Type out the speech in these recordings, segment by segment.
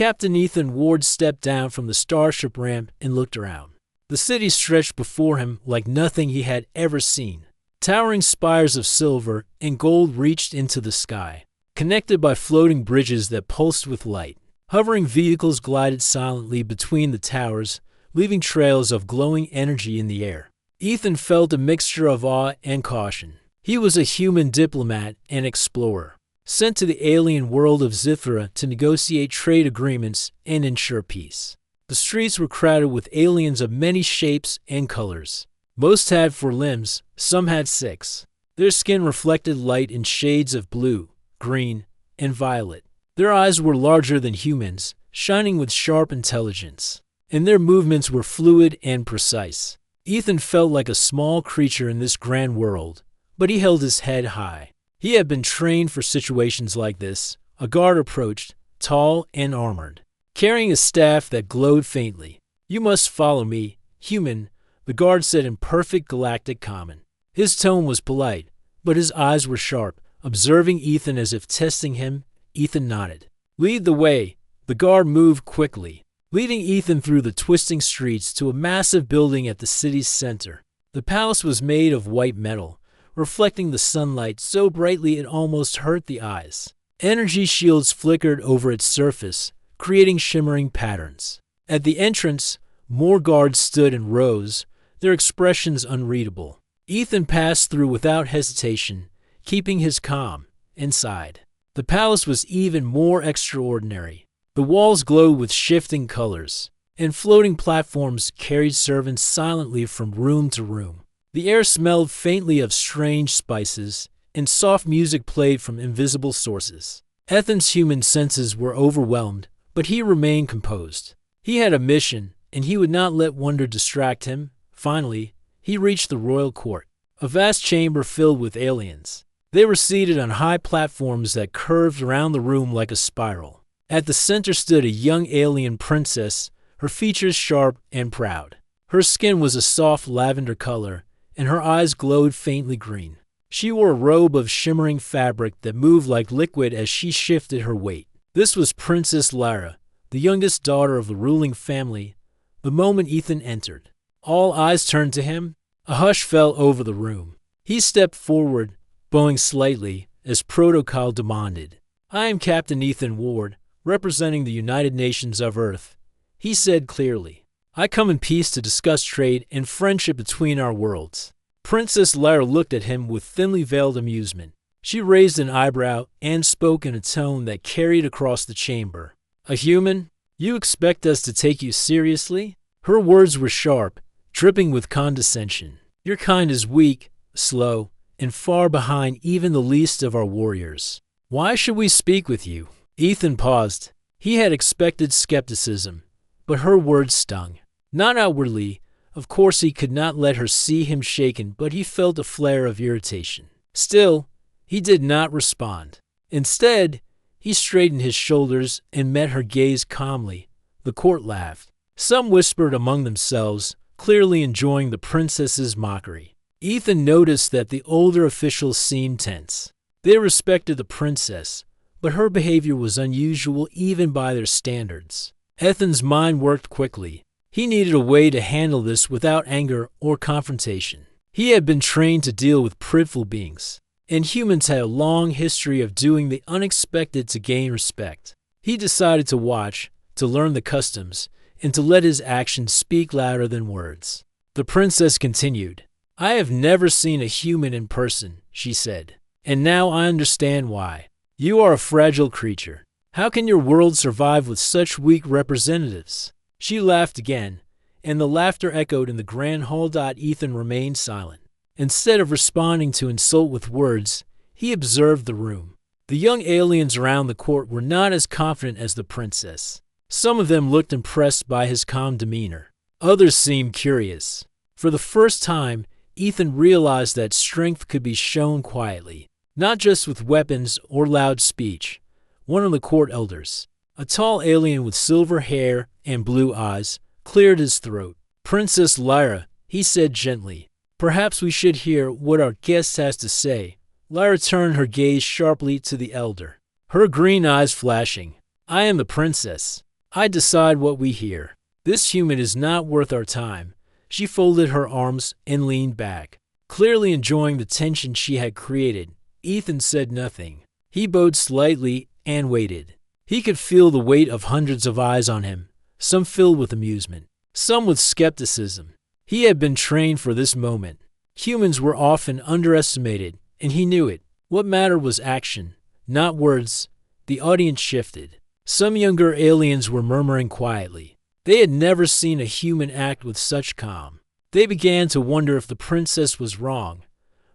Captain Ethan Ward stepped down from the starship ramp and looked around. The city stretched before him like nothing he had ever seen. Towering spires of silver and gold reached into the sky, connected by floating bridges that pulsed with light. Hovering vehicles glided silently between the towers, leaving trails of glowing energy in the air. Ethan felt a mixture of awe and caution. He was a human diplomat and explorer, sent to the alien world of Zithra to negotiate trade agreements and ensure peace. The streets were crowded with aliens of many shapes and colors. Most had 4 limbs, some had 6. Their skin reflected light in shades of blue, green, and violet. Their eyes were larger than humans, shining with sharp intelligence, and their movements were fluid and precise. Ethan felt like a small creature in this grand world, but he held his head high. He had been trained for situations like this. A guard approached, tall and armored, carrying a staff that glowed faintly. "You must follow me, human," the guard said in perfect galactic common. His tone was polite, but his eyes were sharp, observing Ethan as if testing him. Ethan nodded. "Lead the way." The guard moved quickly, leading Ethan through the twisting streets to a massive building at the city's center. The palace was made of white metal, reflecting the sunlight so brightly it almost hurt the eyes. Energy shields flickered over its surface, creating shimmering patterns. At the entrance, more guards stood in rows, their expressions unreadable. Ethan passed through without hesitation, keeping his calm, and sighed. The palace was even more extraordinary. The walls glowed with shifting colors, and floating platforms carried servants silently from room to room. The air smelled faintly of strange spices, and soft music played from invisible sources. Ethan's human senses were overwhelmed, but he remained composed. He had a mission, and he would not let wonder distract him. Finally, he reached the royal court, a vast chamber filled with aliens. They were seated on high platforms that curved around the room like a spiral. At the center stood a young alien princess, her features sharp and proud. Her skin was a soft lavender color, and her eyes glowed faintly green. She wore a robe of shimmering fabric that moved like liquid as she shifted her weight. This was Princess Lyra, the youngest daughter of the ruling family. The moment Ethan entered, all eyes turned to him. A hush fell over the room. He stepped forward, bowing slightly, as protocol demanded. "I am Captain Ethan Ward, representing the United Nations of Earth," he said clearly. "I come in peace to discuss trade and friendship between our worlds." Princess Lyra looked at him with thinly veiled amusement. She raised an eyebrow and spoke in a tone that carried across the chamber. "A human? You expect us to take you seriously?" Her words were sharp, dripping with condescension. "Your kind is weak, slow, and far behind even the least of our warriors. Why should we speak with you?" Ethan paused. He had expected skepticism, but her words stung. Not outwardly. Of course he could not let her see him shaken, but he felt a flare of irritation. Still, he did not respond. Instead, he straightened his shoulders and met her gaze calmly. The court laughed. Some whispered among themselves, clearly enjoying the princess's mockery. Ethan noticed that the older officials seemed tense. They respected the princess, but her behavior was unusual even by their standards. Ethan's mind worked quickly. He needed a way to handle this without anger or confrontation. He had been trained to deal with prideful beings, and humans had a long history of doing the unexpected to gain respect. He decided to watch, to learn the customs, and to let his actions speak louder than words. The princess continued. "I have never seen a human in person," she said, "and now I understand why. You are a fragile creature. How can your world survive with such weak representatives?" She laughed again, and the laughter echoed in the grand hall. Ethan remained silent. Instead of responding to insult with words, he observed the room. The young aliens around the court were not as confident as the princess. Some of them looked impressed by his calm demeanor. Others seemed curious. For the first time, Ethan realized that strength could be shown quietly, not just with weapons or loud speech. One of the court elders, a tall alien with silver hair and blue eyes, cleared his throat. "Princess Lyra," he said gently, "perhaps we should hear what our guest has to say." Lyra turned her gaze sharply to the elder, her green eyes flashing. "I am the princess. I decide what we hear. This human is not worth our time." She folded her arms and leaned back, clearly enjoying the tension she had created. Ethan said nothing. He bowed slightly and waited. He could feel the weight of hundreds of eyes on him, some filled with amusement, some with skepticism. He had been trained for this moment. Humans were often underestimated, and he knew it. What mattered was action, not words. The audience shifted. Some younger aliens were murmuring quietly. They had never seen a human act with such calm. They began to wonder if the princess was wrong.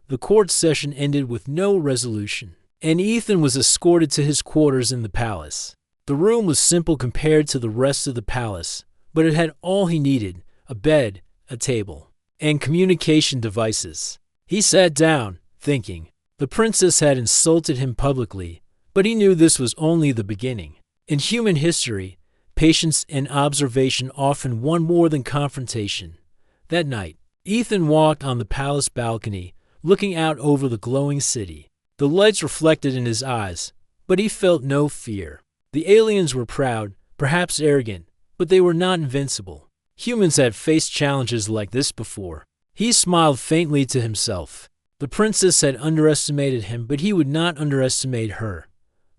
The court session ended with no resolution, and Ethan was escorted to his quarters in the palace. The room was simple compared to the rest of the palace, but it had all he needed: a bed, a table, and communication devices. He sat down, thinking. The princess had insulted him publicly, but he knew this was only the beginning. In human history, patience and observation often won more than confrontation. That night, Ethan walked on the palace balcony, looking out over the glowing city. The lights reflected in his eyes, but he felt no fear. The aliens were proud, perhaps arrogant, but they were not invincible. Humans had faced challenges like this before. He smiled faintly to himself. The princess had underestimated him, but he would not underestimate her.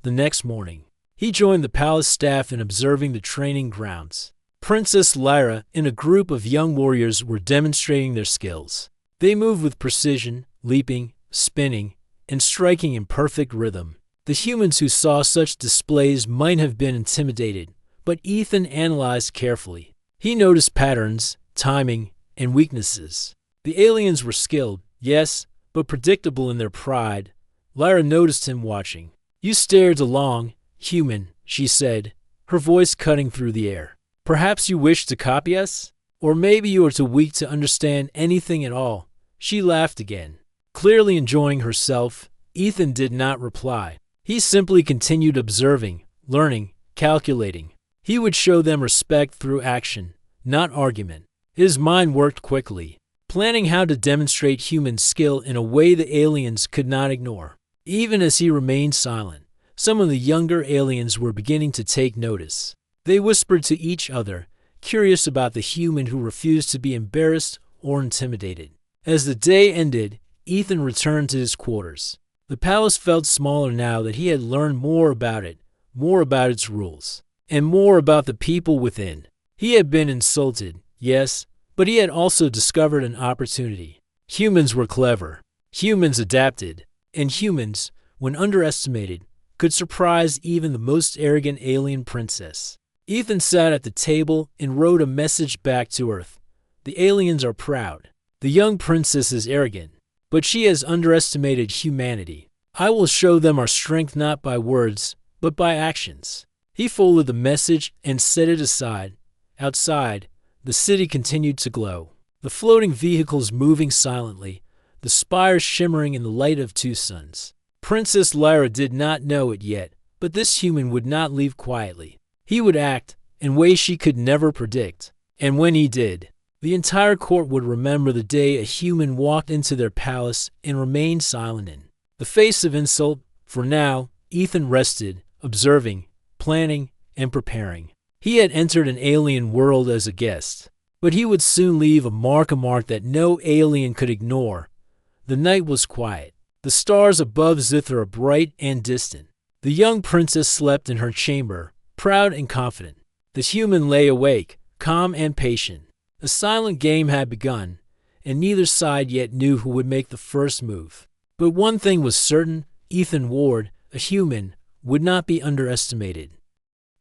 The next morning, he joined the palace staff in observing the training grounds. Princess Lyra and a group of young warriors were demonstrating their skills. They moved with precision, leaping, spinning, and striking in perfect rhythm. The humans who saw such displays might have been intimidated, but Ethan analyzed carefully. He noticed patterns, timing, and weaknesses. The aliens were skilled, yes, but predictable in their pride. Lyra noticed him watching. "You stared along, human," she said, her voice cutting through the air. "Perhaps you wish to copy us? Or maybe you are too weak to understand anything at all." She laughed again. Clearly enjoying herself, Ethan did not reply. He simply continued observing, learning, calculating. He would show them respect through action, not argument. His mind worked quickly, planning how to demonstrate human skill in a way the aliens could not ignore. Even as he remained silent, some of the younger aliens were beginning to take notice. They whispered to each other, curious about the human who refused to be embarrassed or intimidated. As the day ended, Ethan returned to his quarters. The palace felt smaller now that he had learned more about it, more about its rules, and more about the people within. He had been insulted, yes, but he had also discovered an opportunity. Humans were clever. Humans adapted. And humans, when underestimated, could surprise even the most arrogant alien princess. Ethan sat at the table and wrote a message back to Earth. The aliens are proud. The young princess is arrogant, but she has underestimated humanity. I will show them our strength not by words, but by actions. He folded the message and set it aside. Outside, the city continued to glow. The floating vehicles moving silently, the spires shimmering in the light of two suns. Princess Lyra did not know it yet, but this human would not leave quietly. He would act in ways she could never predict. And when he did, the entire court would remember the day a human walked into their palace and remained silent in the face of insult. For now, Ethan rested, observing, planning, and preparing. He had entered an alien world as a guest, but he would soon leave a mark that no alien could ignore. The night was quiet. The stars above Zithra bright and distant. The young princess slept in her chamber, proud and confident. The human lay awake, calm and patient. A silent game had begun, and neither side yet knew who would make the first move. But one thing was certain: Ethan Ward, a human, would not be underestimated.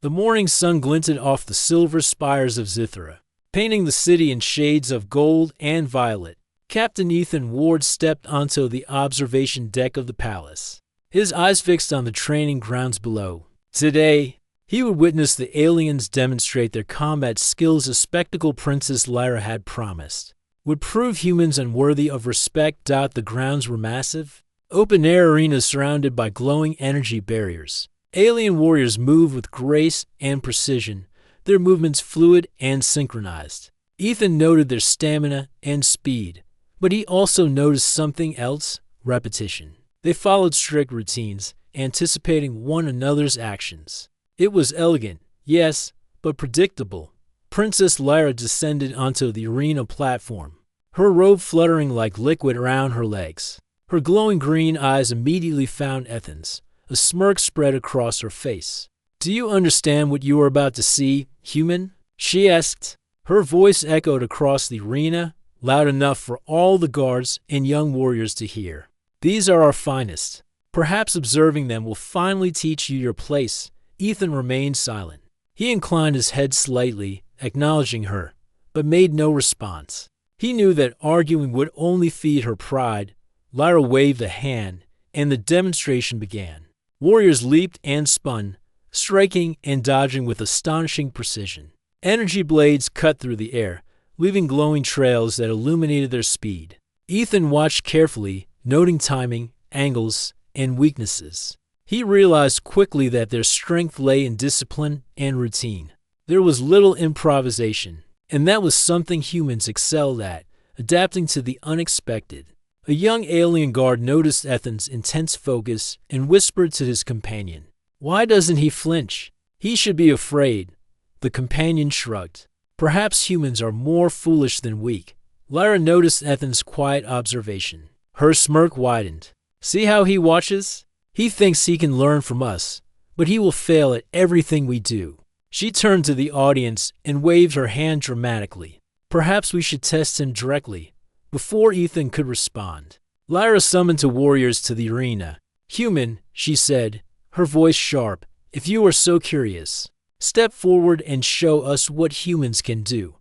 The morning sun glinted off the silver spires of Zithra, painting the city in shades of gold and violet. Captain Ethan Ward stepped onto the observation deck of the palace, his eyes fixed on the training grounds below. Today, he would witness the aliens demonstrate their combat skills. A spectacle Princess Lyra had promised would prove humans unworthy of respect. The grounds were massive, open-air arenas surrounded by glowing energy barriers. Alien warriors moved with grace and precision, their movements fluid and synchronized. Ethan noted their stamina and speed, but he also noticed something else: repetition. They followed strict routines, anticipating one another's actions. It was elegant, yes, but predictable. Princess Lyra descended onto the arena platform, her robe fluttering like liquid around her legs. Her glowing green eyes immediately found Ethan's. A smirk spread across her face. "Do you understand what you are about to see, human?" she asked. Her voice echoed across the arena, loud enough for all the guards and young warriors to hear. "These are our finest. Perhaps observing them will finally teach you your place." Ethan remained silent. He inclined his head slightly, acknowledging her, but made no response. He knew that arguing would only feed her pride. Lyra waved a hand, and the demonstration began. Warriors leaped and spun, striking and dodging with astonishing precision. Energy blades cut through the air, leaving glowing trails that illuminated their speed. Ethan watched carefully, noting timing, angles, and weaknesses. He realized quickly that their strength lay in discipline and routine. There was little improvisation, and that was something humans excelled at, adapting to the unexpected. A young alien guard noticed Ethan's intense focus and whispered to his companion, "Why doesn't he flinch? He should be afraid." The companion shrugged. "Perhaps humans are more foolish than weak." Lyra noticed Ethan's quiet observation. Her smirk widened. "See how he watches? He thinks he can learn from us, but he will fail at everything we do." She turned to the audience and waved her hand dramatically. "Perhaps we should test him directly." Before Ethan could respond, Lyra summoned two warriors to the arena. "Human," she said, her voice sharp, "if you are so curious, step forward and show us what humans can do."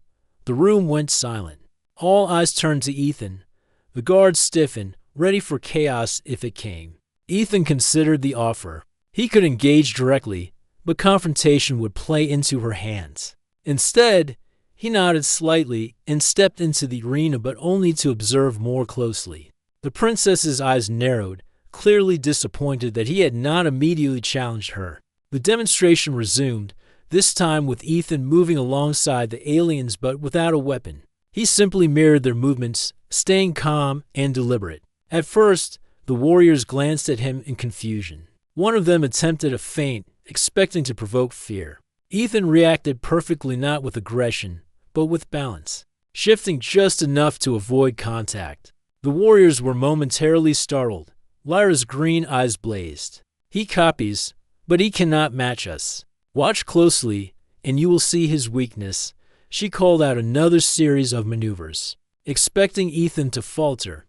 The room went silent. All eyes turned to Ethan. The guards stiffened, ready for chaos if it came. Ethan considered the offer. He could engage directly, but confrontation would play into her hands. Instead, he nodded slightly and stepped into the arena, but only to observe more closely. The princess's eyes narrowed, clearly disappointed that he had not immediately challenged her. The demonstration resumed, this time with Ethan moving alongside the aliens but without a weapon. He simply mirrored their movements, staying calm and deliberate. At first, the warriors glanced at him in confusion. One of them attempted a feint, expecting to provoke fear. Ethan reacted perfectly, not with aggression, but with balance, shifting just enough to avoid contact. The warriors were momentarily startled. Lyra's green eyes blazed. "He copies, but he cannot match us. Watch closely, and you will see his weakness." She called out another series of maneuvers, expecting Ethan to falter.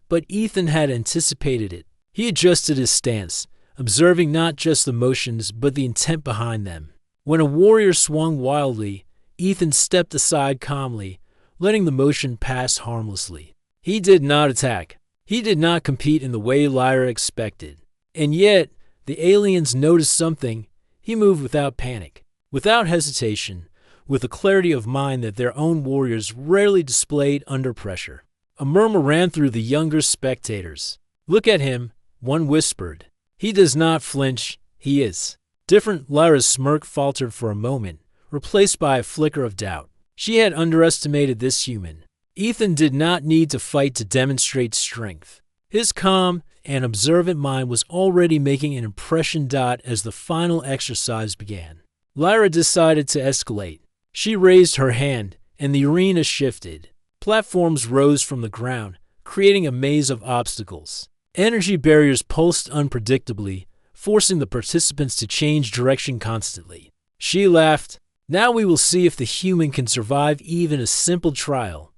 But Ethan had anticipated it. He adjusted his stance, observing not just the motions but the intent behind them. When a warrior swung wildly, Ethan stepped aside calmly, letting the motion pass harmlessly. He did not attack. He did not compete in the way Lyra expected. And yet, the aliens noticed something. He moved without panic, without hesitation, with a clarity of mind that their own warriors rarely displayed under pressure. A murmur ran through the younger spectators. "Look at him," one whispered. "He does not flinch. He is different." Lyra's smirk faltered for a moment, replaced by a flicker of doubt. She had underestimated this human. Ethan did not need to fight to demonstrate strength. His calm and observant mind was already making an impression. As the final exercise began, Lyra decided to escalate. She raised her hand, and the arena shifted. Platforms rose from the ground, creating a maze of obstacles. Energy barriers pulsed unpredictably, forcing the participants to change direction constantly. She laughed. "Now we will see if the human can survive even a simple trial."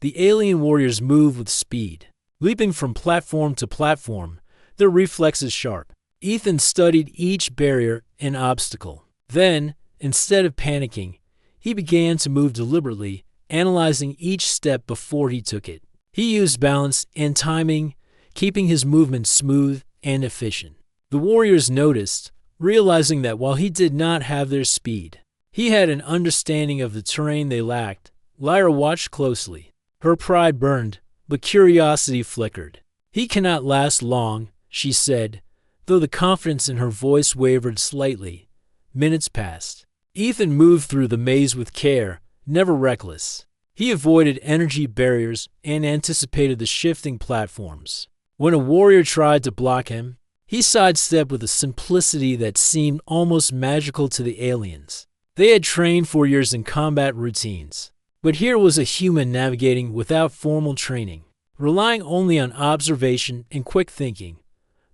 The alien warriors moved with speed, leaping from platform to platform, their reflexes sharp. Ethan studied each barrier and obstacle. Then, instead of panicking, he began to move deliberately, analyzing each step before he took it. He used balance and timing, keeping his movements smooth and efficient. The warriors noticed, realizing that while he did not have their speed, he had an understanding of the terrain they lacked. Lyra watched closely. Her pride burned, but curiosity flickered. "He cannot last long," she said, though the confidence in her voice wavered slightly. Minutes passed. Ethan moved through the maze with care, never reckless. He avoided energy barriers and anticipated the shifting platforms. When a warrior tried to block him, he sidestepped with a simplicity that seemed almost magical to the aliens. They had trained for years in combat routines. But here was a human navigating without formal training, relying only on observation and quick thinking.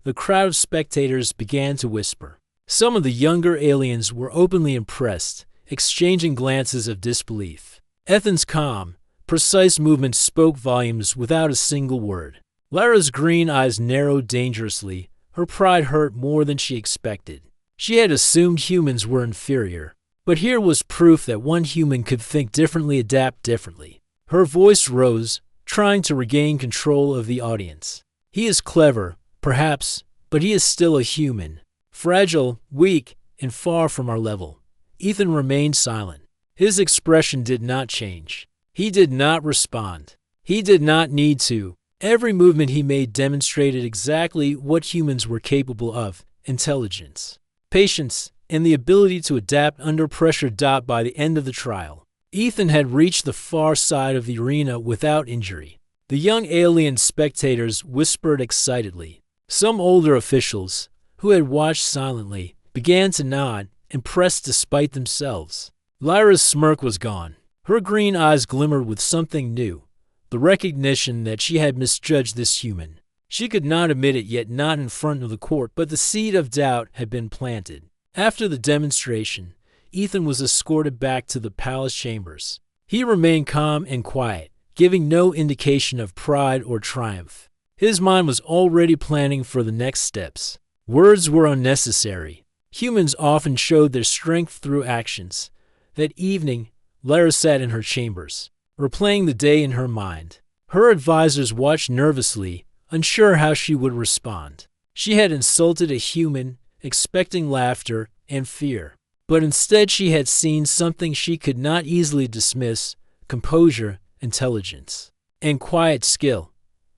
The crowd of spectators began to whisper. Some of the younger aliens were openly impressed, exchanging glances of disbelief. Ethan's calm, precise movements spoke volumes without a single word. Lyra's green eyes narrowed dangerously. Her pride hurt more than she expected. She had assumed humans were inferior. But here was proof that one human could think differently, adapt differently. Her voice rose, trying to regain control of the audience. He is clever, perhaps, but he is still a human. Fragile, weak, and far from our level. Ethan remained silent. His expression did not change. He did not respond. He did not need to. Every movement he made demonstrated exactly what humans were capable of: intelligence, patience, and the ability to adapt under pressure. By the end of the trial, Ethan had reached the far side of the arena without injury. The young alien spectators whispered excitedly. Some older officials, who had watched silently, began to nod, impressed despite themselves. Lyra's smirk was gone. Her green eyes glimmered with something new, the recognition that she had misjudged this human. She could not admit it yet, not in front of the court, but the seed of doubt had been planted. After the demonstration, Ethan was escorted back to the palace chambers. He remained calm and quiet, giving no indication of pride or triumph. His mind was already planning for the next steps. Words were unnecessary. Humans often showed their strength through actions. That evening, Lyra sat in her chambers, replaying the day in her mind. Her advisors watched nervously, unsure how she would respond. She had insulted a human, expecting laughter and fear. But instead she had seen something she could not easily dismiss: composure, intelligence, and quiet skill.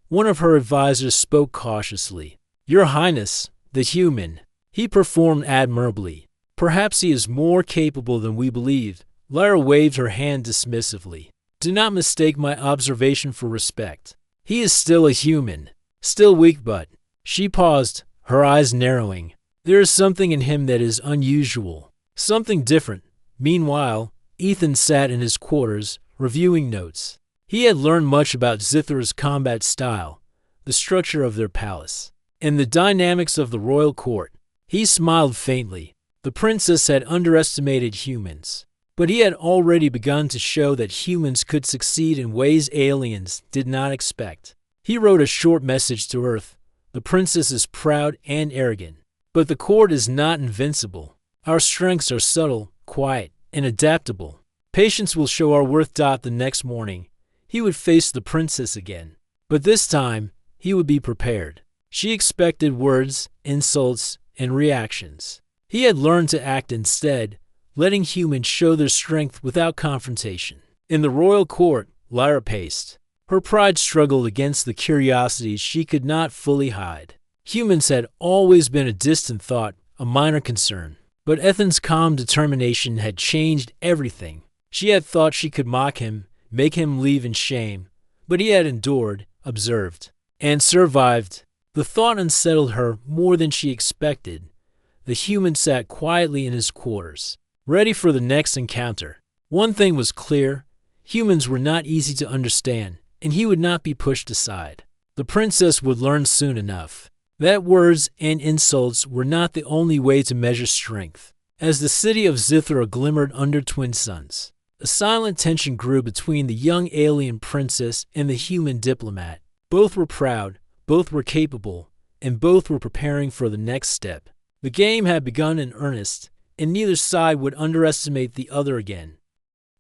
One of her advisors spoke cautiously. "Your Highness, the human. He performed admirably. Perhaps he is more capable than we believe." Lyra waved her hand dismissively. "Do not mistake my observation for respect. He is still a human, still weak, but—" She paused, her eyes narrowing. "There is something in him that is unusual, something different." Meanwhile, Ethan sat in his quarters, reviewing notes. He had learned much about Zithra's combat style, the structure of their palace, and the dynamics of the royal court. He smiled faintly. The princess had underestimated humans, but he had already begun to show that humans could succeed in ways aliens did not expect. He wrote a short message to Earth. "The princess is proud and arrogant, but the court is not invincible. Our strengths are subtle, quiet, and adaptable. Patience will show our worth." The next morning, he would face the princess again, but this time he would be prepared. She expected words, insults, and reactions. He had learned to act instead, letting humans show their strength without confrontation. In the royal court, Lyra paced. Her pride struggled against the curiosities she could not fully hide. Humans had always been a distant thought, a minor concern. But Ethan's calm determination had changed everything. She had thought she could mock him, make him leave in shame, but he had endured, observed, and survived. The thought unsettled her more than she expected. The human sat quietly in his quarters, ready for the next encounter. One thing was clear: humans were not easy to understand, and he would not be pushed aside. The princess would learn soon enough that words and insults were not the only way to measure strength. As the city of Zithra glimmered under twin suns, a silent tension grew between the young alien princess and the human diplomat. Both were proud, both were capable, and both were preparing for the next step. The game had begun in earnest, and neither side would underestimate the other again.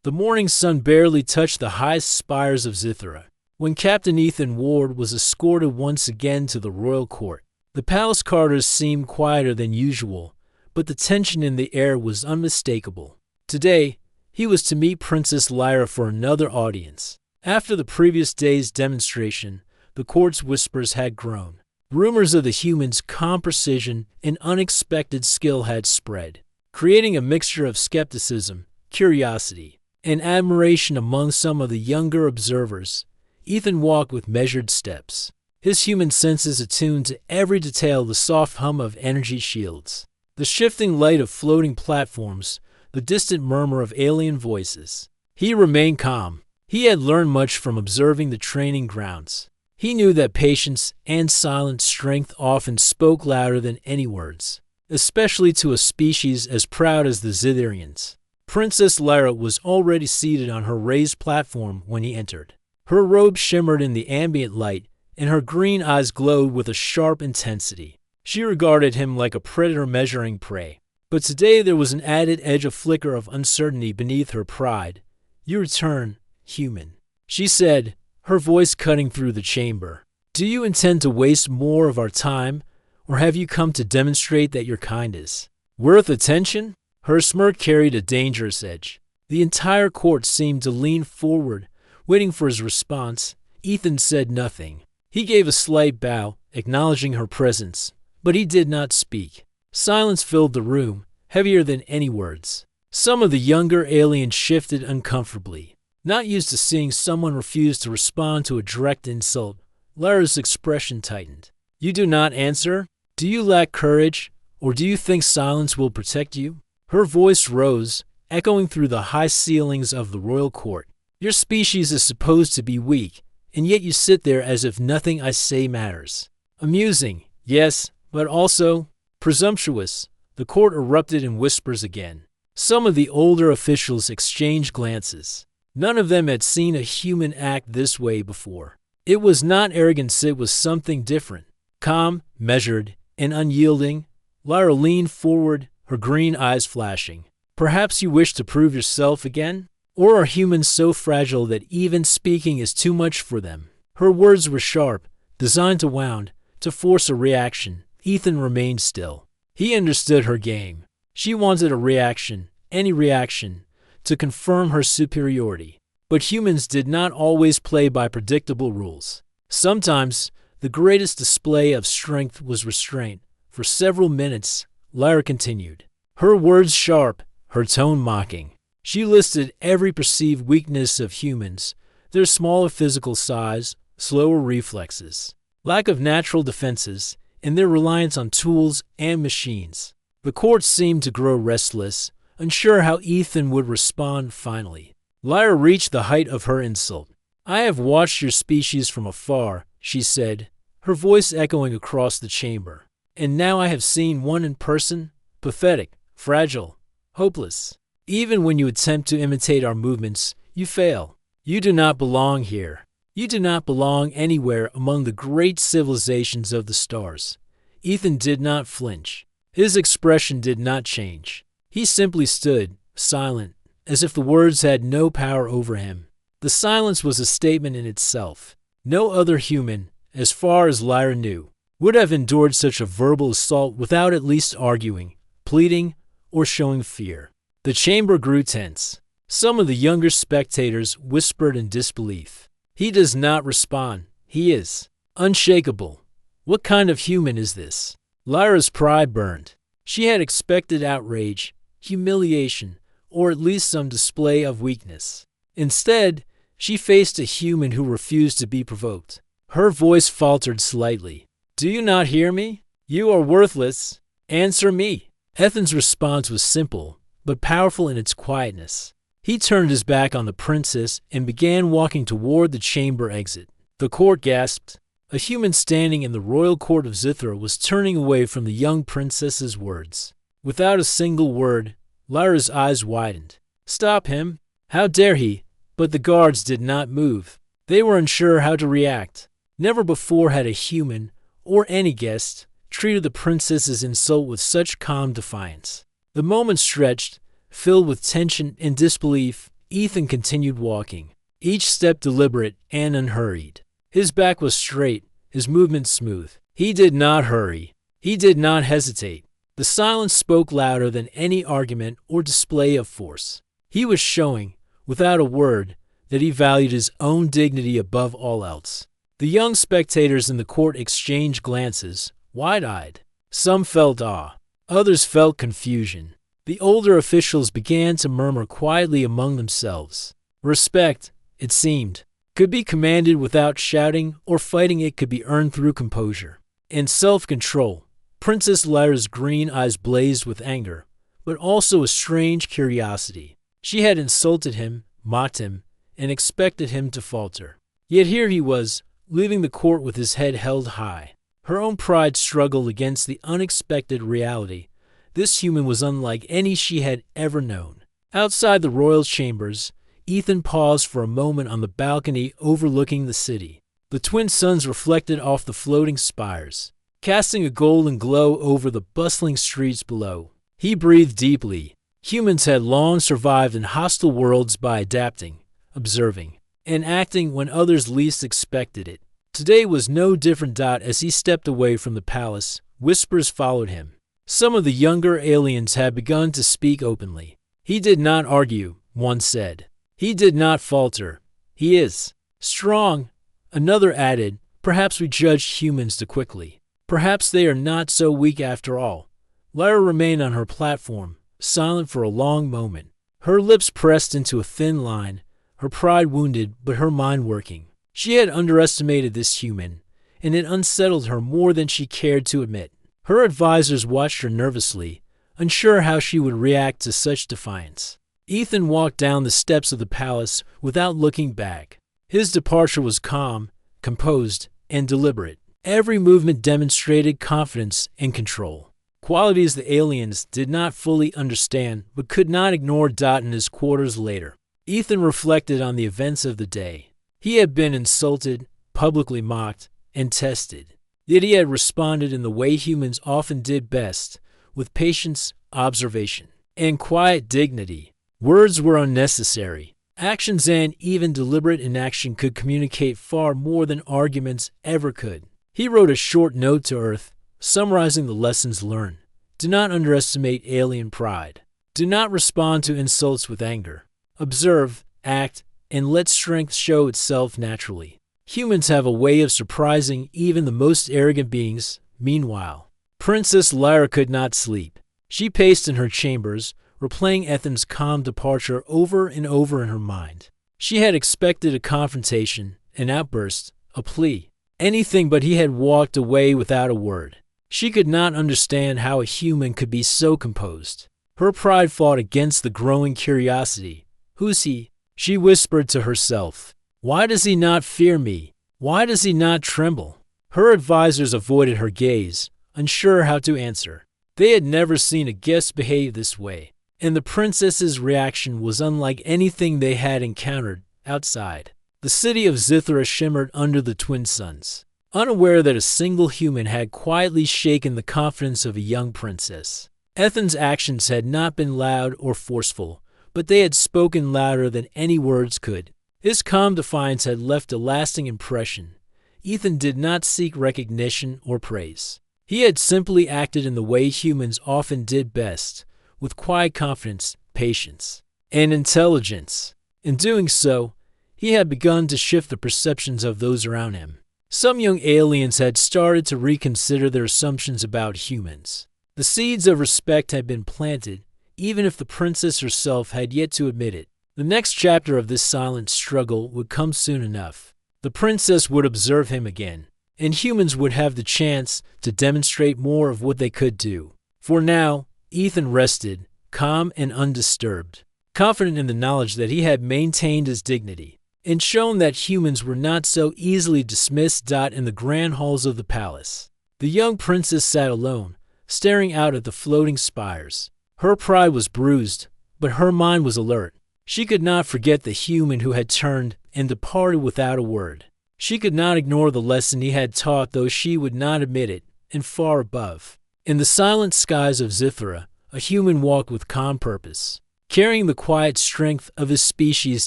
The morning sun barely touched the highest spires of Zithra when Captain Ethan Ward was escorted once again to the royal court. The palace corridors seemed quieter than usual, but the tension in the air was unmistakable. Today, he was to meet Princess Lyra for another audience. After the previous day's demonstration, the court's whispers had grown. Rumors of the humans' calm precision and unexpected skill had spread, creating a mixture of skepticism, curiosity, and admiration among some of the younger observers. Ethan walked with measured steps, his human senses attuned to every detail: the soft hum of energy shields, the shifting light of floating platforms, the distant murmur of alien voices. He remained calm. He had learned much from observing the training grounds. He knew that patience and silent strength often spoke louder than any words, especially to a species as proud as the Zitherians. Princess Lyra was already seated on her raised platform when he entered. Her robe shimmered in the ambient light, and her green eyes glowed with a sharp intensity. She regarded him like a predator measuring prey. But today there was an added edge, a flicker of uncertainty beneath her pride. "You return, human," she said, her voice cutting through the chamber. "Do you intend to waste more of our time, or have you come to demonstrate that your kind is worth attention?" Her smirk carried a dangerous edge. The entire court seemed to lean forward, waiting for his response. Ethan said nothing. He gave a slight bow, acknowledging her presence, but he did not speak. Silence filled the room, heavier than any words. Some of the younger aliens shifted uncomfortably. Not used to seeing someone refuse to respond to a direct insult, Lyra's expression tightened. "You do not answer? Do you lack courage, or do you think silence will protect you?" Her voice rose, echoing through the high ceilings of the royal court. "Your species is supposed to be weak, and yet you sit there as if nothing I say matters. Amusing, yes, but also presumptuous." The court erupted in whispers again. Some of the older officials exchanged glances. None of them had seen a human act this way before. It was not arrogance, it was something different. Calm, measured, and unyielding, Lyra leaned forward, her green eyes flashing. "Perhaps you wish to prove yourself again? Or are humans so fragile that even speaking is too much for them?" Her words were sharp, designed to wound, to force a reaction. Ethan remained still. He understood her game. She wanted a reaction, any reaction, to confirm her superiority. But humans did not always play by predictable rules. Sometimes, the greatest display of strength was restraint. For several minutes, Lyra continued, her words sharp, her tone mocking. She listed every perceived weakness of humans: their smaller physical size, slower reflexes, lack of natural defenses, and their reliance on tools and machines. The court seemed to grow restless, unsure how Ethan would respond finally. Lyra reached the height of her insult. "I have watched your species from afar," she said, her voice echoing across the chamber. "And now I have seen one in person, pathetic, fragile, hopeless. Even when you attempt to imitate our movements, you fail. You do not belong here. You do not belong anywhere among the great civilizations of the stars." Ethan did not flinch. His expression did not change. He simply stood, silent, as if the words had no power over him. The silence was a statement in itself. No other human, as far as Lyra knew, would have endured such a verbal assault without at least arguing, pleading, or showing fear. The chamber grew tense. Some of the younger spectators whispered in disbelief. "He does not respond. He is unshakable. What kind of human is this?" Lyra's pride burned. She had expected outrage, humiliation, or at least some display of weakness. Instead, she faced a human who refused to be provoked. Her voice faltered slightly. "Do you not hear me? You are worthless. Answer me." Ethan's response was simple, but powerful in its quietness. He turned his back on the princess and began walking toward the chamber exit. The court gasped. A human standing in the royal court of Zithra was turning away from the young princess's words. Without a single word, Lyra's eyes widened. "Stop him! How dare he?" But the guards did not move. They were unsure how to react. Never before had a human, or any guest, treated the princess's insult with such calm defiance. The moment stretched, filled with tension and disbelief. Ethan continued walking, each step deliberate and unhurried. His back was straight, his movements smooth. He did not hurry. He did not hesitate. The silence spoke louder than any argument or display of force. He was showing, without a word, that he valued his own dignity above all else. The young spectators in the court exchanged glances, wide-eyed. Some felt awe. Others felt confusion. The older officials began to murmur quietly among themselves. Respect, it seemed, could be commanded without shouting, or fighting it could be earned through composure and self-control. Princess Lyra's green eyes blazed with anger, but also a strange curiosity. She had insulted him, mocked him, and expected him to falter. Yet here he was, leaving the court with his head held high. Her own pride struggled against the unexpected reality. This human was unlike any she had ever known. Outside the royal chambers, Ethan paused for a moment on the balcony overlooking the city. The twin suns reflected off the floating spires, casting a golden glow over the bustling streets below. He breathed deeply. Humans had long survived in hostile worlds by adapting, observing, and acting when others least expected it. Today was no different. As he stepped away from the palace, whispers followed him. Some of the younger aliens had begun to speak openly. He did not argue, one said. He did not falter. He is strong. Another added, perhaps we judged humans too quickly. Perhaps they are not so weak after all. Lyra remained on her platform, silent for a long moment. Her lips pressed into a thin line, her pride wounded but her mind working. She had underestimated this human, and it unsettled her more than she cared to admit. Her advisors watched her nervously, unsure how she would react to such defiance. Ethan walked down the steps of the palace without looking back. His departure was calm, composed, and deliberate. Every movement demonstrated confidence and control, qualities the aliens did not fully understand but could not ignore. In his quarters later, Ethan reflected on the events of the day. He had been insulted, publicly mocked, and tested. Yet he had responded in the way humans often did best, with patience, observation, and quiet dignity. Words were unnecessary. Actions and even deliberate inaction could communicate far more than arguments ever could. He wrote a short note to Earth, summarizing the lessons learned. Do not underestimate alien pride. Do not respond to insults with anger. Observe, act, and let strength show itself naturally. Humans have a way of surprising even the most arrogant beings. Meanwhile, Princess Lyra could not sleep. She paced in her chambers, replaying Ethan's calm departure over and over in her mind. She had expected a confrontation, an outburst, a plea, anything, but he had walked away without a word. She could not understand how a human could be so composed. Her pride fought against the growing curiosity. Who's he? She whispered to herself. Why does he not fear me? Why does he not tremble? Her advisors avoided her gaze, unsure how to answer. They had never seen a guest behave this way, and the princess's reaction was unlike anything they had encountered outside. The city of Zithra shimmered under the twin suns, unaware that a single human had quietly shaken the confidence of a young princess. Ethan's actions had not been loud or forceful, but they had spoken louder than any words could. His calm defiance had left a lasting impression. Ethan did not seek recognition or praise. He had simply acted in the way humans often did best, with quiet confidence, patience, and intelligence. In doing so, he had begun to shift the perceptions of those around him. Some young aliens had started to reconsider their assumptions about humans. The seeds of respect had been planted, even if the princess herself had yet to admit it. The next chapter of this silent struggle would come soon enough. The princess would observe him again, and humans would have the chance to demonstrate more of what they could do. For now, Ethan rested, calm and undisturbed, confident in the knowledge that he had maintained his dignity, and shown that humans were not so easily dismissed. In the grand halls of the palace, the young princess sat alone, staring out at the floating spires. Her pride was bruised, but her mind was alert. She could not forget the human who had turned and departed without a word. She could not ignore the lesson he had taught, though she would not admit it. And far above, in the silent skies of Zithra, a human walked with calm purpose, carrying the quiet strength of his species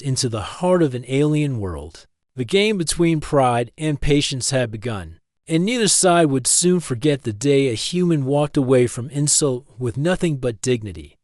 into the heart of an alien world. The game between pride and patience had begun, and neither side would soon forget the day a human walked away from insult with nothing but dignity.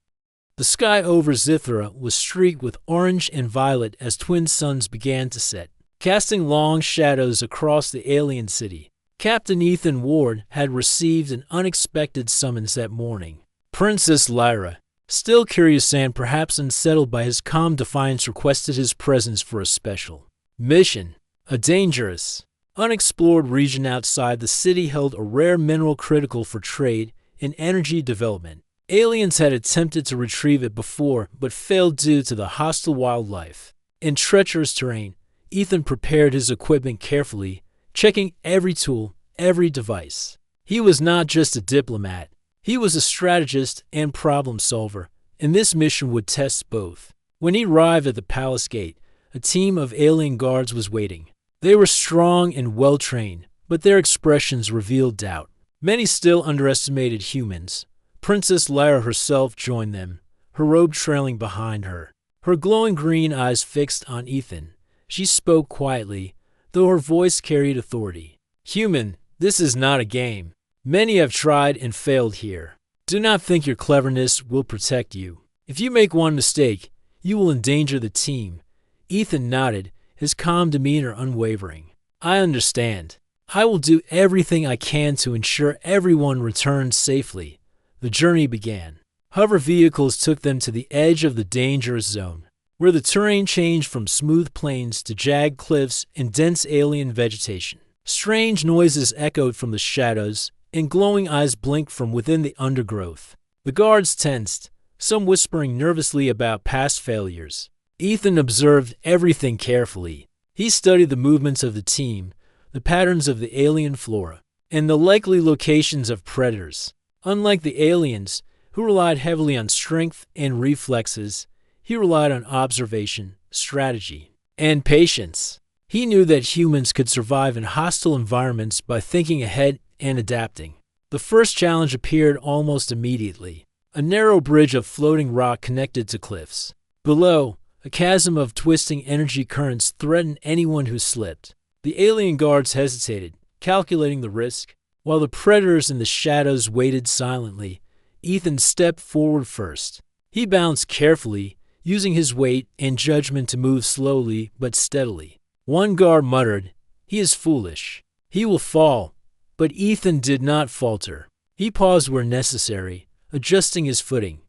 The sky over Zithra was streaked with orange and violet as twin suns began to set, casting long shadows across the alien city. Captain Ethan Ward had received an unexpected summons that morning. Princess Lyra, still curious and perhaps unsettled by his calm defiance, requested his presence for a special mission. A dangerous, unexplored region outside the city held a rare mineral critical for trade and energy development. Aliens had attempted to retrieve it before, but failed due to the hostile wildlife. In treacherous terrain, Ethan prepared his equipment carefully, checking every tool, every device. He was not just a diplomat. He was a strategist and problem solver, and this mission would test both. When he arrived at the palace gate, a team of alien guards was waiting. They were strong and well-trained, but their expressions revealed doubt. Many still underestimated humans. Princess Lyra herself joined them, her robe trailing behind her, her glowing green eyes fixed on Ethan. She spoke quietly, though her voice carried authority. "Human, this is not a game. Many have tried and failed here. Do not think your cleverness will protect you. If you make one mistake, you will endanger the team." Ethan nodded, his calm demeanor unwavering. "I understand. I will do everything I can to ensure everyone returns safely." The journey began. Hover vehicles took them to the edge of the dangerous zone, where the terrain changed from smooth plains to jagged cliffs and dense alien vegetation. Strange noises echoed from the shadows, and glowing eyes blinked from within the undergrowth. The guards tensed, some whispering nervously about past failures. Ethan observed everything carefully. He studied the movements of the team, the patterns of the alien flora, and the likely locations of predators. Unlike the aliens, who relied heavily on strength and reflexes, he relied on observation, strategy, and patience. He knew that humans could survive in hostile environments by thinking ahead and adapting. The first challenge appeared almost immediately. A narrow bridge of floating rock connected to cliffs. Below, a chasm of twisting energy currents threatened anyone who slipped. The alien guards hesitated, calculating the risk. While the predators in the shadows waited silently, Ethan stepped forward first. He balanced carefully, using his weight and judgment to move slowly but steadily. One guard muttered, "He is foolish. He will fall." But Ethan did not falter. He paused where necessary, adjusting his footing,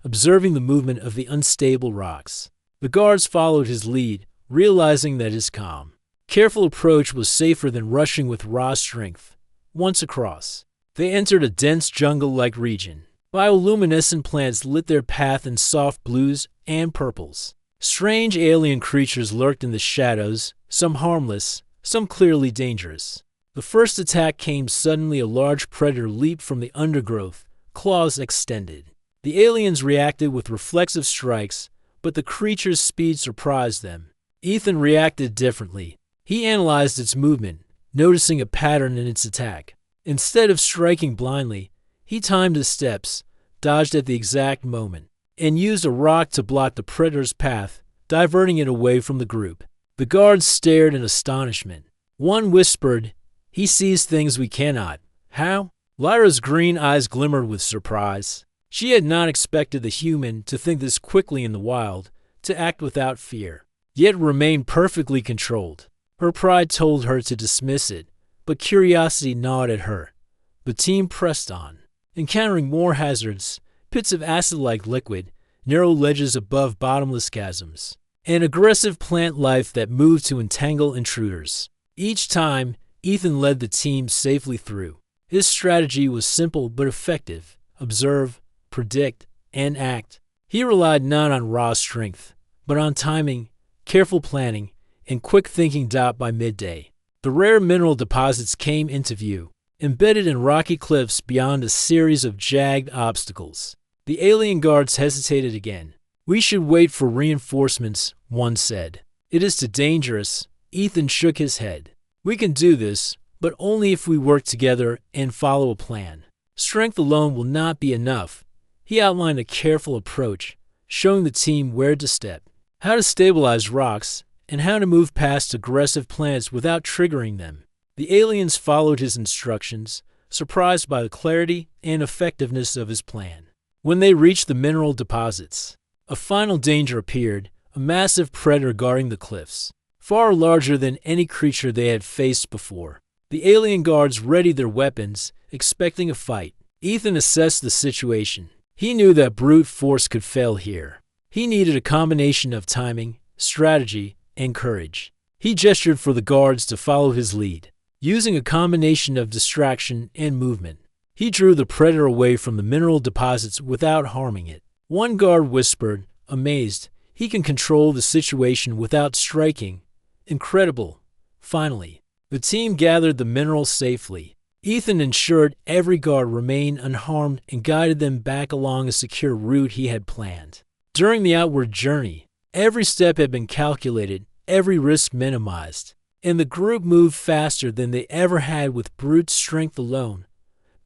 observing the movement of the unstable rocks. The guards followed his lead, realizing that his calm, careful approach was safer than rushing with raw strength. Once across, they entered a dense jungle-like region. Bioluminescent plants lit their path in soft blues and purples. Strange alien creatures lurked in the shadows, some harmless, some clearly dangerous. The first attack came suddenly. A large predator leaped from the undergrowth, claws extended. The aliens reacted with reflexive strikes, but the creature's speed surprised them. Ethan reacted differently. He analyzed its movement, noticing a pattern in its attack. Instead of striking blindly, he timed his steps, dodged at the exact moment, and used a rock to block the predator's path, diverting it away from the group. The guards stared in astonishment. One whispered, "He sees things we cannot." "How?" Lyra's green eyes glimmered with surprise. She had not expected the human to think this quickly in the wild, to act without fear, yet remain perfectly controlled. Her pride told her to dismiss it, but curiosity gnawed at her. The team pressed on, encountering more hazards, pits of acid-like liquid, narrow ledges above bottomless chasms, and aggressive plant life that moved to entangle intruders. Each time, Ethan led the team safely through. His strategy was simple but effective: observe, predict, and act. He relied not on raw strength, but on timing, careful planning, and quick thinking. By midday, the rare mineral deposits came into view, embedded in rocky cliffs beyond a series of jagged obstacles. The alien guards hesitated again. "We should wait for reinforcements," one said. "It is too dangerous." Ethan shook his head. "We can do this, but only if we work together and follow a plan. Strength alone will not be enough." He outlined a careful approach, showing the team where to step, how to stabilize rocks, and how to move past aggressive plants without triggering them. The aliens followed his instructions, surprised by the clarity and effectiveness of his plan. When they reached the mineral deposits, a final danger appeared: a massive predator guarding the cliffs, far larger than any creature they had faced before. The alien guards readied their weapons, expecting a fight. Ethan assessed the situation. He knew that brute force could fail here. He needed a combination of timing, strategy, and courage. He gestured for the guards to follow his lead, using a combination of distraction and movement. He drew the predator away from the mineral deposits without harming it. One guard whispered, amazed, "He can control the situation without striking. Incredible." Finally, the team gathered the minerals safely. Ethan ensured every guard remained unharmed and guided them back along a secure route he had planned. During the outward journey, every step had been calculated, every risk minimized, and the group moved faster than they ever had with brute strength alone.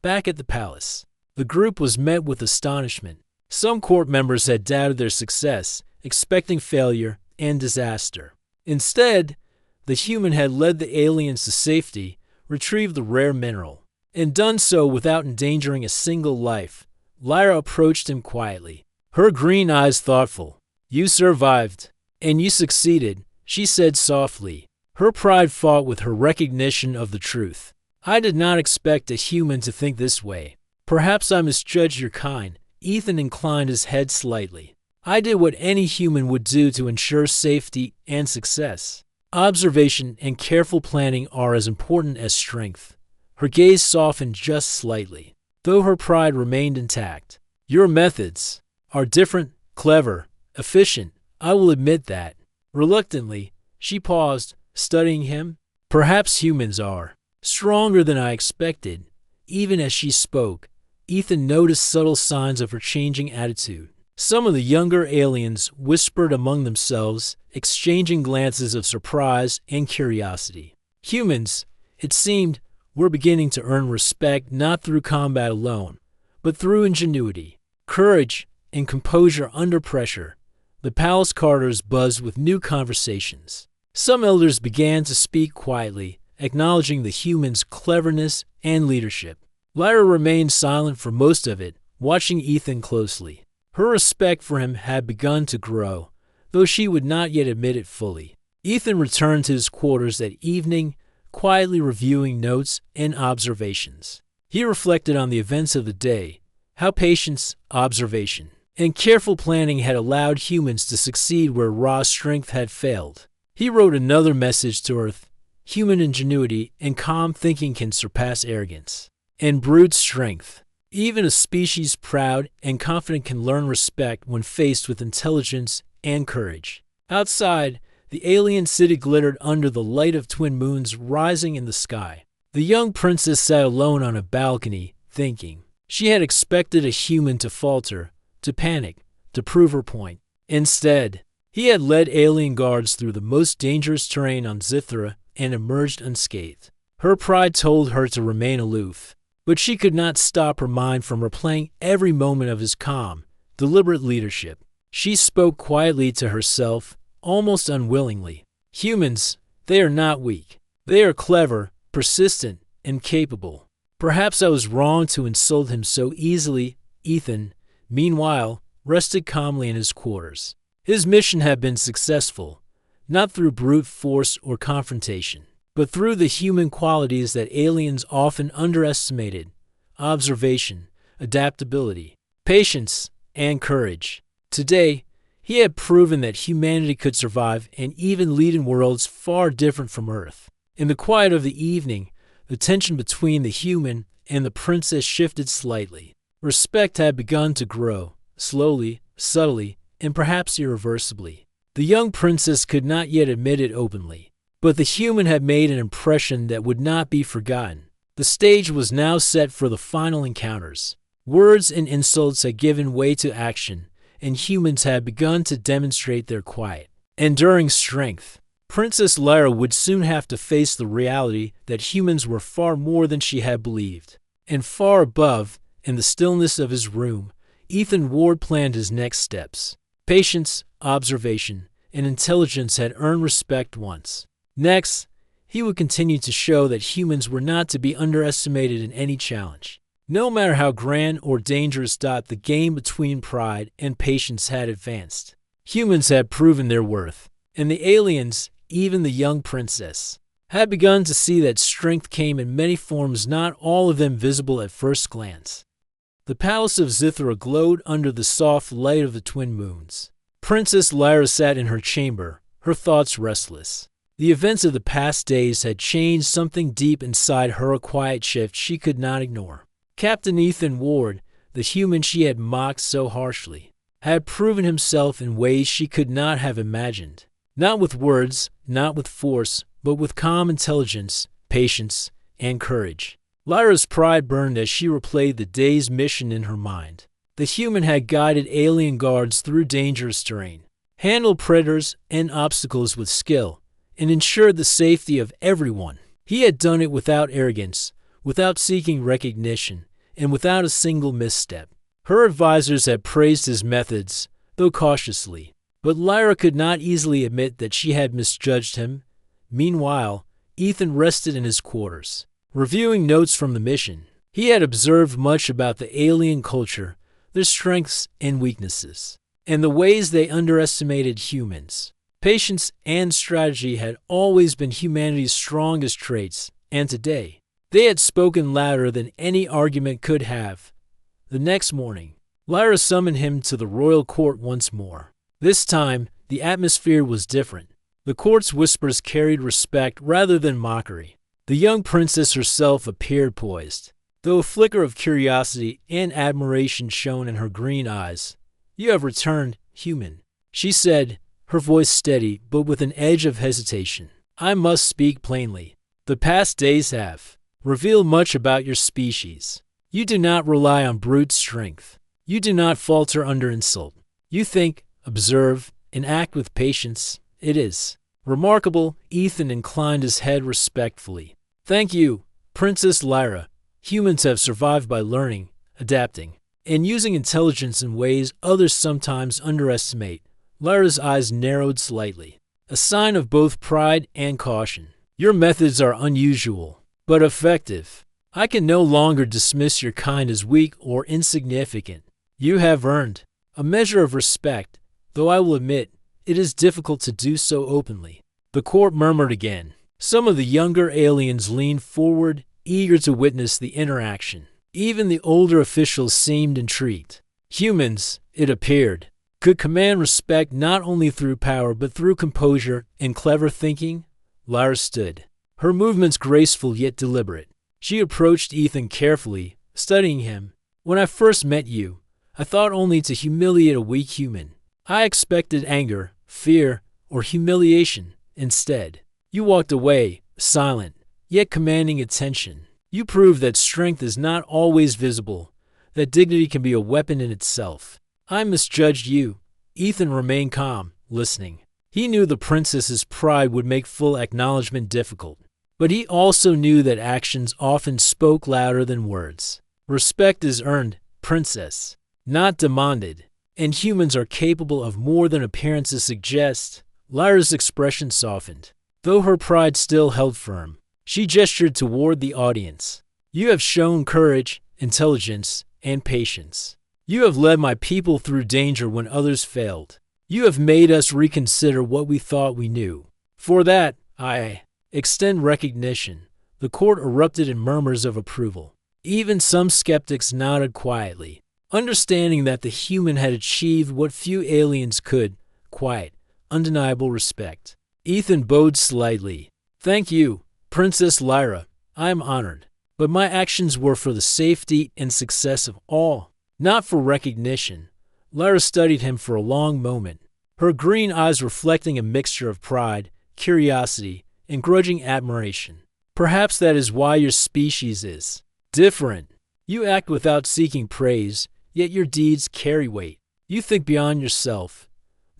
Back at the palace, the group was met with astonishment. Some court members had doubted their success, expecting failure and disaster. Instead, the human had led the aliens to safety, retrieved the rare mineral, and done so without endangering a single life. Lyra approached him quietly, her green eyes thoughtful. "You survived, and you succeeded," she said softly. Her pride fought with her recognition of the truth. "I did not expect a human to think this way. Perhaps I misjudged your kind." Ethan inclined his head slightly. "I did what any human would do to ensure safety and success. Observation and careful planning are as important as strength." Her gaze softened just slightly, though her pride remained intact. "Your methods are different, clever, efficient. I will admit that." Reluctantly, she paused, studying him. "Perhaps humans are stronger than I expected." Even as she spoke, Ethan noticed subtle signs of her changing attitude. Some of the younger aliens whispered among themselves, exchanging glances of surprise and curiosity. Humans, it seemed, were beginning to earn respect not through combat alone, but through ingenuity, courage, and composure under pressure. The palace corridors buzzed with new conversations. Some elders began to speak quietly, acknowledging the humans' cleverness and leadership. Lyra remained silent for most of it, watching Ethan closely. Her respect for him had begun to grow, though she would not yet admit it fully. Ethan returned to his quarters that evening, quietly reviewing notes and observations. He reflected on the events of the day, how patience, observation, and careful planning had allowed humans to succeed where raw strength had failed. He wrote another message to Earth: human ingenuity and calm thinking can surpass arrogance and brute strength. Even a species proud and confident can learn respect when faced with intelligence and courage. Outside, the alien city glittered under the light of twin moons rising in the sky. The young princess sat alone on a balcony, thinking. She had expected a human to falter, to panic, to prove her point. Instead, he had led alien guards through the most dangerous terrain on Zithra and emerged unscathed. Her pride told her to remain aloof, but she could not stop her mind from replaying every moment of his calm, deliberate leadership. She spoke quietly to herself, almost unwillingly. Humans, they are not weak. They are clever, persistent, and capable. Perhaps I was wrong to insult him so easily. Ethan, meanwhile, rested calmly in his quarters. His mission had been successful, not through brute force or confrontation, but through the human qualities that aliens often underestimated: observation, adaptability, patience, and courage. Today, he had proven that humanity could survive and even lead in worlds far different from Earth. In the quiet of the evening, the tension between the human and the princess shifted slightly. Respect had begun to grow, slowly, subtly, and perhaps irreversibly. The young princess could not yet admit it openly, but the human had made an impression that would not be forgotten. The stage was now set for the final encounters. Words and insults had given way to action, and humans had begun to demonstrate their quiet, enduring strength. Princess Lyra would soon have to face the reality that humans were far more than she had believed. And far above, in the stillness of his room, Ethan Ward planned his next steps. Patience, observation, and intelligence had earned respect once. Next, he would continue to show that humans were not to be underestimated in any challenge. No matter how grand or dangerous, the game between pride and patience had advanced. Humans had proven their worth, and the aliens, even the young princess, had begun to see that strength came in many forms, not all of them visible at first glance. The palace of Zithra glowed under the soft light of the twin moons. Princess Lyra sat in her chamber, her thoughts restless. The events of the past days had changed something deep inside her, a quiet shift she could not ignore. Captain Ethan Ward, the human she had mocked so harshly, had proven himself in ways she could not have imagined. Not with words, not with force, but with calm intelligence, patience, and courage. Lyra's pride burned as she replayed the day's mission in her mind. The human had guided alien guards through dangerous terrain, handled predators and obstacles with skill, and ensured the safety of everyone. He had done it without arrogance, without seeking recognition, and without a single misstep. Her advisors had praised his methods, though cautiously, but Lyra could not easily admit that she had misjudged him. Meanwhile, Ethan rested in his quarters, reviewing notes from the mission. He had observed much about the alien culture, their strengths and weaknesses, and the ways they underestimated humans. Patience and strategy had always been humanity's strongest traits, and today, they had spoken louder than any argument could have. The next morning, Lyra summoned him to the royal court once more. This time, the atmosphere was different. The court's whispers carried respect rather than mockery. The young princess herself appeared poised, though a flicker of curiosity and admiration shone in her green eyes. "You have returned, human," she said, her voice steady but with an edge of hesitation. "I must speak plainly. The past days have revealed much about your species. You do not rely on brute strength. You do not falter under insult. You think, observe, and act with patience. It is remarkable." Ethan inclined his head respectfully. "Thank you, Princess Lyra. Humans have survived by learning, adapting, and using intelligence in ways others sometimes underestimate." Lyra's eyes narrowed slightly, a sign of both pride and caution. "Your methods are unusual, but effective. I can no longer dismiss your kind as weak or insignificant. You have earned a measure of respect, though I will admit it is difficult to do so openly." The court murmured again. Some of the younger aliens leaned forward, eager to witness the interaction. Even the older officials seemed intrigued. Humans, it appeared, could command respect not only through power but through composure and clever thinking. Lyra stood, her movements graceful yet deliberate. She approached Ethan carefully, studying him. "When I first met you, I thought only to humiliate a weak human. I expected anger, fear, or humiliation. Instead, you walked away, silent, yet commanding attention. You proved that strength is not always visible, that dignity can be a weapon in itself." "I misjudged you." Ethan remained calm, listening. He knew the princess's pride would make full acknowledgement difficult, but he also knew that actions often spoke louder than words. "Respect is earned, princess, not demanded, and humans are capable of more than appearances suggest." Lyra's expression softened, though her pride still held firm. She gestured toward the audience. "You have shown courage, intelligence, and patience. You have led my people through danger when others failed. You have made us reconsider what we thought we knew. For that, I extend recognition." The court erupted in murmurs of approval. Even some skeptics nodded quietly, understanding that the human had achieved what few aliens could: quiet, undeniable respect. Ethan bowed slightly. "Thank you, Princess Lyra. I am honored. But my actions were for the safety and success of all, not for recognition." Lyra studied him for a long moment, her green eyes reflecting a mixture of pride, curiosity, and grudging admiration. "Perhaps that is why your species is different. You act without seeking praise, yet your deeds carry weight. You think beyond yourself."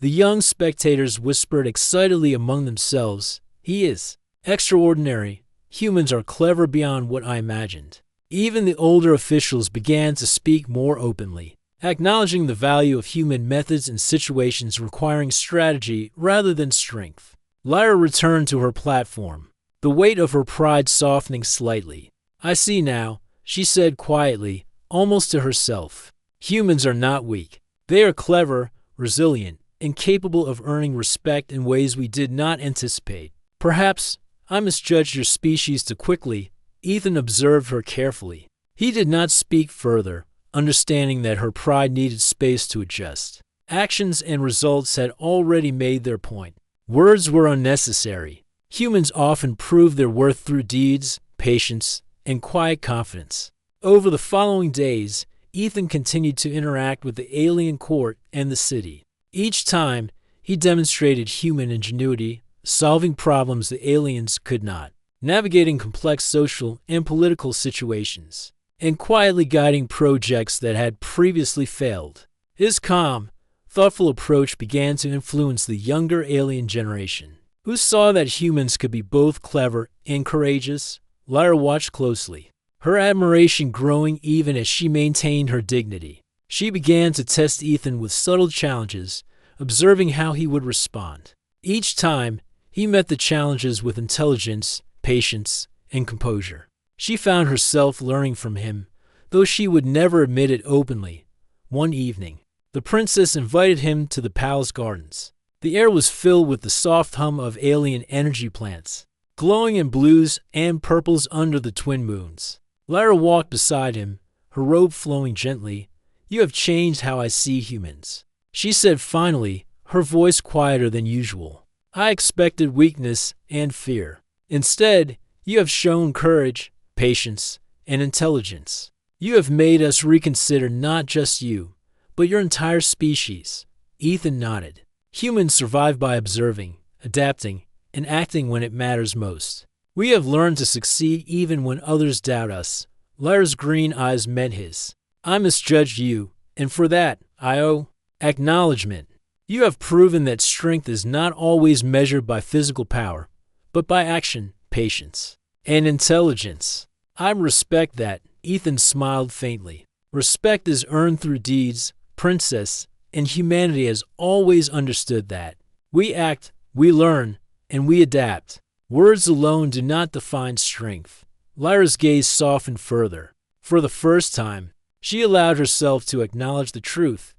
The young spectators whispered excitedly among themselves. "He is extraordinary. Humans are clever beyond what I imagined." Even the older officials began to speak more openly, acknowledging the value of human methods in situations requiring strategy rather than strength. Lyra returned to her platform, the weight of her pride softening slightly. "I see now," she said quietly, almost to herself. "Humans are not weak. They are clever, resilient, and capable of earning respect in ways we did not anticipate. Perhaps I misjudged your species too quickly." Ethan observed her carefully. He did not speak further, understanding that her pride needed space to adjust. Actions and results had already made their point. Words were unnecessary. Humans often prove their worth through deeds, patience, and quiet confidence. Over the following days, Ethan continued to interact with the alien court and the city. Each time, he demonstrated human ingenuity, solving problems the aliens could not, navigating complex social and political situations, and quietly guiding projects that had previously failed. His calm, thoughtful approach began to influence the younger alien generation, who saw that humans could be both clever and courageous. Lyra watched closely, her admiration growing even as she maintained her dignity. She began to test Ethan with subtle challenges, observing how he would respond. Each time, he met the challenges with intelligence, patience, and composure. She found herself learning from him, though she would never admit it openly. One evening, the princess invited him to the palace gardens. The air was filled with the soft hum of alien energy plants, glowing in blues and purples under the twin moons. Lyra walked beside him, her robe flowing gently. "You have changed how I see humans," she said finally, her voice quieter than usual. "I expected weakness and fear. Instead, you have shown courage, patience, and intelligence. You have made us reconsider not just you, but your entire species." Ethan nodded. "Humans survive by observing, adapting, and acting when it matters most. We have learned to succeed even when others doubt us." Lyra's green eyes met his. "I misjudged you, and for that, I owe acknowledgement. You have proven that strength is not always measured by physical power, but by action, patience, and intelligence. I respect that." Ethan smiled faintly. "Respect is earned through deeds, princess, and humanity has always understood that. We act, we learn, and we adapt. Words alone do not define strength." Lyra's gaze softened further. For the first time, she allowed herself to acknowledge the truth.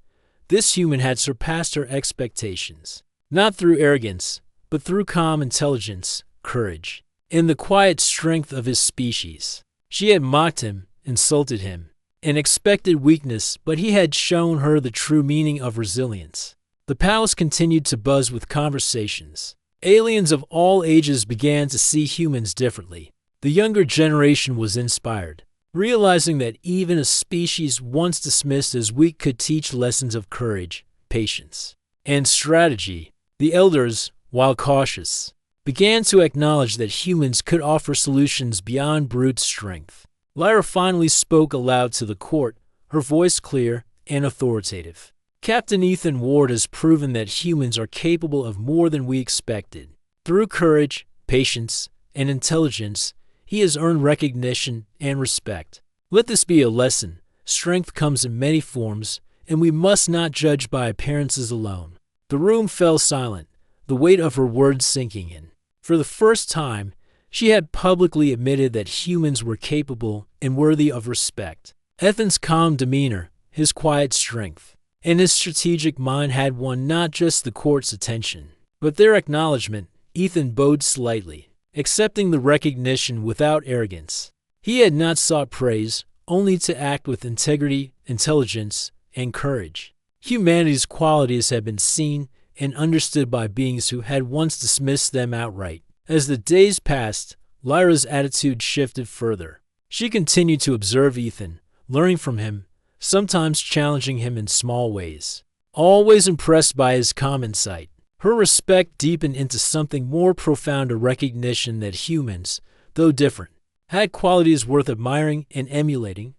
This human had surpassed her expectations, not through arrogance, but through calm intelligence, courage, and the quiet strength of his species. She had mocked him, insulted him, and expected weakness, but he had shown her the true meaning of resilience. The palace continued to buzz with conversations. Aliens of all ages began to see humans differently. The younger generation was inspired, realizing that even a species once dismissed as weak could teach lessons of courage, patience, and strategy. The elders, while cautious, began to acknowledge that humans could offer solutions beyond brute strength. Lyra finally spoke aloud to the court, her voice clear and authoritative. "Captain Ethan Ward has proven that humans are capable of more than we expected. Through courage, patience, and intelligence, he has earned recognition and respect. Let this be a lesson. Strength comes in many forms, and we must not judge by appearances alone." The room fell silent, the weight of her words sinking in. For the first time, she had publicly admitted that humans were capable and worthy of respect. Ethan's calm demeanor, his quiet strength, and his strategic mind had won not just the court's attention, but their acknowledgement. Ethan bowed slightly, accepting the recognition without arrogance. He had not sought praise, only to act with integrity, intelligence, and courage. Humanity's qualities had been seen and understood by beings who had once dismissed them outright. As the days passed, Lyra's attitude shifted further. She continued to observe Ethan, learning from him, sometimes challenging him in small ways. Always impressed by his calm insight, her respect deepened into something more profound, a recognition that humans, though different, had qualities worth admiring and emulating.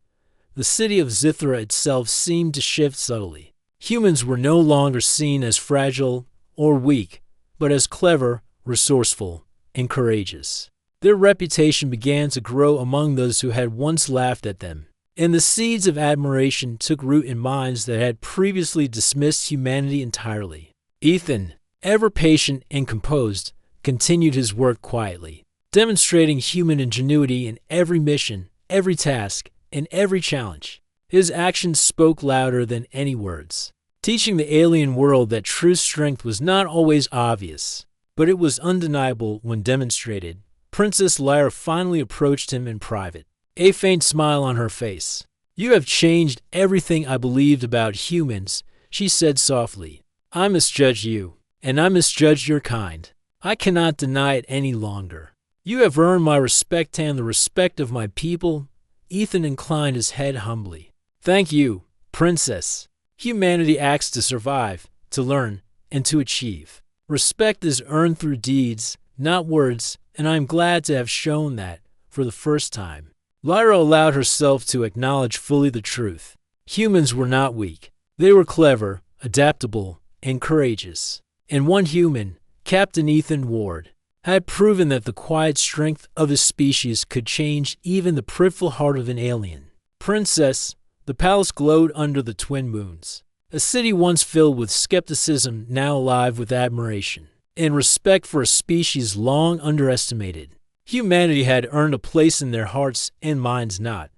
The city of Zithra itself seemed to shift subtly. Humans were no longer seen as fragile or weak, but as clever, resourceful, and courageous. Their reputation began to grow among those who had once laughed at them, and the seeds of admiration took root in minds that had previously dismissed humanity entirely. Ethan, ever patient and composed, continued his work quietly, demonstrating human ingenuity in every mission, every task, and every challenge. His actions spoke louder than any words, teaching the alien world that true strength was not always obvious, but it was undeniable when demonstrated. Princess Lyra finally approached him in private, a faint smile on her face. "You have changed everything I believed about humans," she said softly. "I misjudged you, and I misjudged your kind. I cannot deny it any longer. You have earned my respect and the respect of my people." Ethan inclined his head humbly. Thank you, Princess. Humanity acts to survive, to learn, and to achieve. Respect is earned through deeds, not words, and I am glad to have shown that for the first time. Lyra allowed herself to acknowledge fully the truth. Humans were not weak. They were clever, adaptable, and courageous. And one human, Captain Ethan Ward, had proven that the quiet strength of his species could change even the prideful heart of an alien. Princess, the palace glowed under the twin moons. A city once filled with skepticism, now alive with admiration and respect for a species long underestimated. Humanity had earned a place in their hearts and minds not